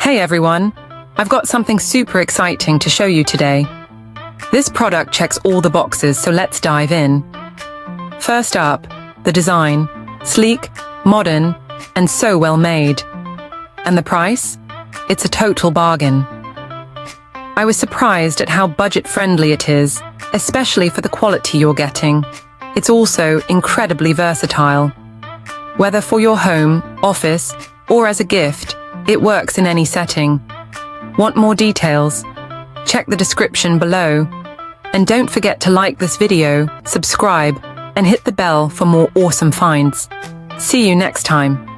Hey everyone, I've got something super exciting to show you today. This product checks all the boxes, so let's dive in. First up, the design. Sleek, modern, and so well made. And the price? It's a total bargain. I was surprised at how budget-friendly it is, especially for the quality you're getting. It's also incredibly versatile. Whether for your home, office, or as a gift, it works in any setting. Want more details? Check the description below. And don't forget to like this video, subscribe, and hit the bell for more awesome finds. See you next time.